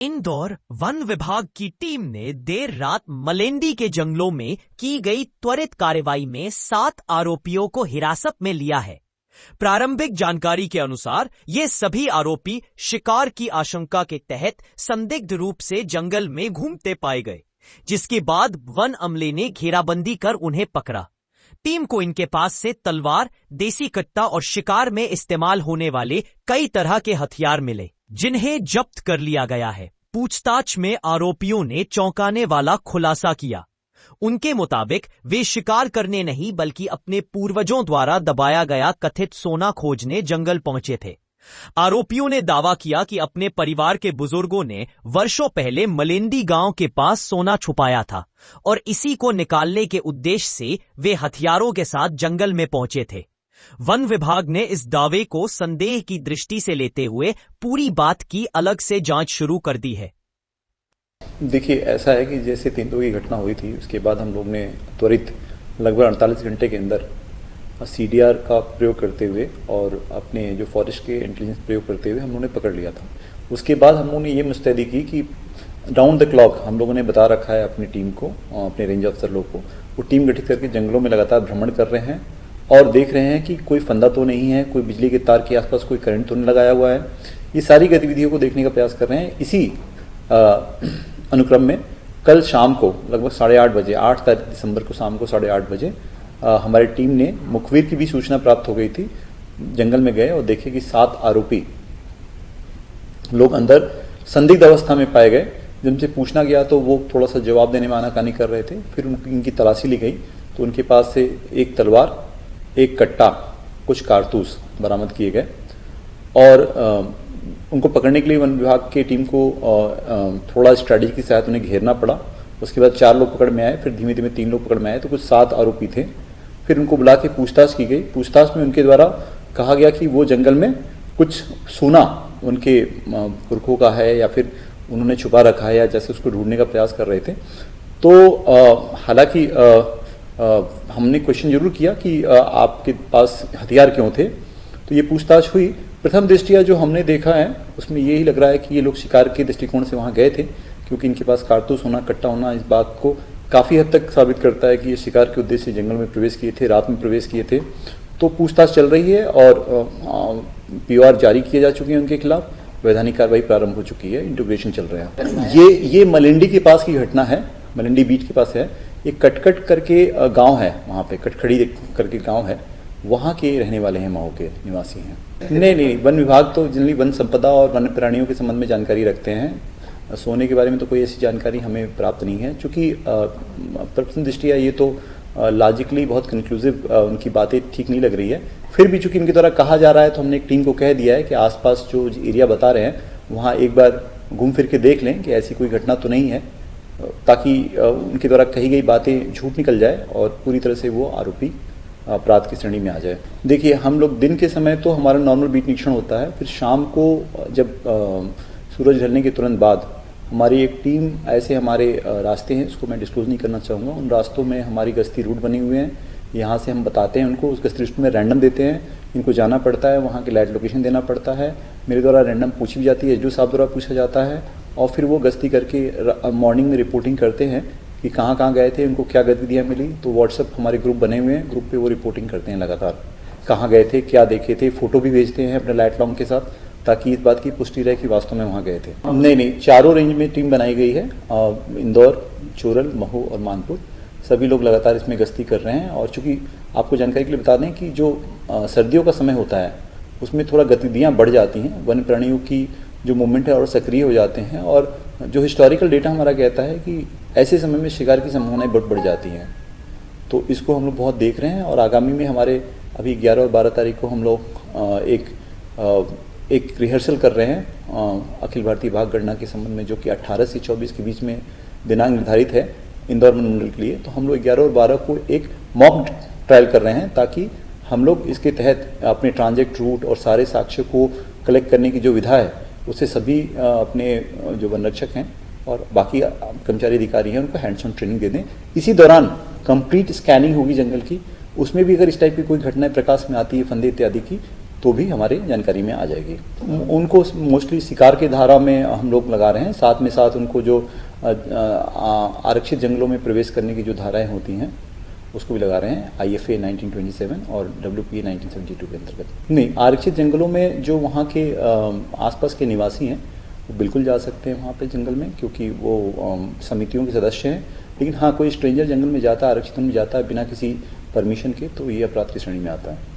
Indore one विभाग की team ने देर रात मलेंडी के जंगलों में की गई त्वरित कार्रवाई में 7 आरोपियों को हिरासत में लिया है। प्रारंभिक जानकारी के अनुसार ये सभी आरोपी शिकार की आशंका के तहत संदिग्ध रूप से जंगल में घूमते पाए गए, जिसके बाद वन अमले ने घेराबंदी कर उन्हें पकड़ा। टीम को इनके पास से तलवार, देसी कट्टा और शिकार में इस्तेमाल होने वाले कई तरह के हथियार मिले, जिन्हें जब्त कर लिया गया है। पूछताछ में आरोपियों ने चौंकाने वाला खुलासा किया। उनके मुताबिक वे शिकार करने नहीं बल्कि अपने पूर्वजों द्वारा दबाया गया कथित सोना खोजने जंगल पहुंचे थे। आरोपियों ने दावा किया कि अपने परिवार के बुजुर्गों ने वर्षों पहले मलेंडी गांव के पास सोना छुपाया था और इसी को निकालने के उद्देश्य से वे हथियारों के साथ जंगल में पहुंचे थे। वन विभाग ने इस दावे को संदेह की दृष्टि से लेते हुए पूरी बात की अलग से जांच शुरू कर दी है। देखिए, ऐसा है कि जैसे तेंदुआ की घटना हुई थी, उसके बाद हम लोग ने त्वरित लगभग 48 घंटे के अंदर सीडीआर का प्रयोग करते हुए और अपने जो फॉरेस्ट के इंटेलिजेंस प्रयोग करते हुए हम लोगों ने पकड़ लिया था। उसके बाद हम लोगों ने ये मुस्तैदी की कि राउंड द क्लॉक हम लोगों ने बता रखा है अपनी टीम को, अपने रेंज अफसर लोग को, वो टीम गठित करके जंगलों में लगातार भ्रमण कर रहे हैं और देख रहे हैं कि कोई फंदा तो नहीं है, कोई बिजली के तार के आसपास कोई करंट तो नहीं लगाया हुआ है। ये सारी गतिविधियों को देखने का प्रयास कर रहे हैं। इसी अनुक्रम में कल शाम को लगभग 8:30 बजे, 8 तारीख दिसंबर को शाम को 8:30 बजे हमारी टीम ने मुखबिर की भी सूचना प्राप्त हो गई थी। जंगल में गए और देखे कि 7 आरोपी लोग अंदर संदिग्ध अवस्था में पाए गए। जिनसे पूछना गया तो वो थोड़ा सा जवाब देने में आनाकानी कर रहे थे। फिर इनकी तलाशी ली गई तो उनके पास से एक तलवार, एक कट्टा, कुछ कारतूस बरामद किए गए और उनको पकड़ने के लिए वन विभाग की टीम को थोड़ा स्ट्रैटेजी की सहायता उन्हें घेरना पड़ा। उसके बाद 4 लोग पकड़ में आए, फिर धीमे धीमे 3 लोग पकड़ में आए, तो कुछ 7 आरोपी थे। फिर उनको बुला के पूछताछ की गई। पूछताछ में उनके द्वारा कहा गया कि वो जंगल में कुछ सोना उनके पुरखों का है या फिर उन्होंने छुपा रखा है या जैसे उसको ढूंढने का प्रयास कर रहे थे। तो हालांकि हमने क्वेश्चन जरूर किया कि आपके पास हथियार क्यों थे, तो ये पूछताछ हुई। प्रथम दृष्टिया जो हमने देखा है उसमें यही लग रहा है कि ये लोग शिकार के दृष्टिकोण से वहां गए थे, क्योंकि इनके पास कारतूस होना, कट्टा होना इस बात को काफी हद तक साबित करता है कि ये शिकार के उद्देश्य से जंगल में प्रवेश किए थे, रात में प्रवेश किए थे। तो पूछताछ चल रही है और पीओआर जारी किए जा चुके हैं उनके खिलाफ, वैधानिक कार्रवाई प्रारंभ हो चुकी है, इंटीग्रेशन चल रहा है। ये मलेंडी के पास की घटना है, मलेंडी बीच के पास है। एक कटकट करके गांव है, वहां पे कटखड़ी करके गांव है, वहां के रहने वाले हैं, माओ के निवासी हैं। नहीं, वन विभाग तो जनरली वन संपदा और वन्य प्राणियों के संबंध में जानकारी रखते हैं। सोने के बारे में तो कोई ऐसी जानकारी हमें प्राप्त नहीं है, क्योंकि प्रथम दृष्टिया ये तो लॉजिकली बहुत कंक्लूसिव उनकी बातें ठीक नहीं लग रही है। फिर भी चूंकि इनके द्वारा कहा जा रहा है तो हमने एक टीम को कह दिया है कि आसपास जो एरिया बता रहे हैं वहाँ एक बार घूम फिर के देख लें कि ऐसी कोई घटना तो नहीं है, ताकि उनके द्वारा कही गई बातें झूठ निकल जाए और पूरी तरह से वो आरोपी अपराध की श्रेणी में आ जाए। देखिए, हम लोग दिन के समय तो हमारा नॉर्मल बीट निरीक्षण होता है, फिर शाम को जब सूरज ढलने के तुरंत बाद हमारी एक टीम, ऐसे हमारे रास्ते हैं, उसको मैं डिस्क्लोज नहीं करना चाहूँगा, उन रास्तों में हमारी गश्ती रूट बने हुए हैं। यहाँ से हम बताते हैं उनको, उस गश्ती रूट में रैंडम देते हैं, इनको जाना पड़ता है, वहाँ की लाइट लोकेशन देना पड़ता है, मेरे द्वारा रैंडम पूछी भी जाती है, जो साहब द्वारा पूछा जाता है, और फिर वो गश्ती करके मॉर्निंग में रिपोर्टिंग करते हैं कि कहाँ कहाँ गए थे, उनको क्या गतिविधियाँ मिली। तो व्हाट्सएप हमारे ग्रुप बने हुए हैं, ग्रुप पे वो रिपोर्टिंग करते हैं लगातार, कहाँ गए थे, क्या देखे थे, फोटो भी भेजते हैं अपने लाइट लॉन्ग के साथ, ताकि इस बात की पुष्टि रहे कि वास्तव में वहाँ गए थे। नहीं, चारों रेंज में टीम बनाई गई है, इंदौर, चोरल, महू और मानपुर, सभी लोग लगातार इसमें गश्ती कर रहे हैं। और चूंकि आपको जानकारी के लिए बता दें कि जो सर्दियों का समय होता है उसमें थोड़ा गतिविधियाँ बढ़ जाती हैं, वन्य प्राणियों की जो मूवमेंट है और सक्रिय हो जाते हैं, और जो हिस्टोरिकल डेटा हमारा कहता है कि ऐसे समय में शिकार की संभावनाएं बढ़ जाती हैं। तो इसको हम लोग बहुत देख रहे हैं और आगामी में हमारे अभी 11 और 12 तारीख को हम लोग एक रिहर्सल कर रहे हैं अखिल भारतीय बाघ गणना के संबंध में, जो कि 18 से 24 के बीच में दिनांक निर्धारित है इंदौर मंडल के लिए। तो हम लोग 11 और 12 को एक मॉक ट्रायल कर रहे हैं, ताकि हम लोग इसके तहत अपने ट्रांजेक्ट रूट और सारे साक्ष्य को कलेक्ट करने की जो विधा है उससे सभी अपने जो वन रक्षक हैं और बाकी कर्मचारी अधिकारी हैं उनको हैंड्स ऑन ट्रेनिंग दे दें। इसी दौरान कंप्लीट स्कैनिंग होगी जंगल की, उसमें भी अगर इस टाइप की कोई घटनाएं प्रकाश में आती है, फंदे इत्यादि की, तो भी हमारे जानकारी में आ जाएगी। उनको मोस्टली शिकार की धारा में हम लोग लगा रहे हैं, साथ में साथ उनको जो आरक्षित जंगलों में प्रवेश करने की जो धाराएं होती हैं उसको भी लगा रहे हैं, IFA 1927 और WPA 1972 के अंतर्गत। नहीं, आरक्षित जंगलों में जो वहाँ के आसपास के निवासी हैं वो बिल्कुल जा सकते हैं वहाँ पे जंगल में, क्योंकि वो समितियों के सदस्य हैं। लेकिन हाँ, कोई स्ट्रेंजर जंगल में जाता है, आरक्षित में जाता है बिना किसी परमिशन के, तो ये अपराध की श्रेणी में आता है।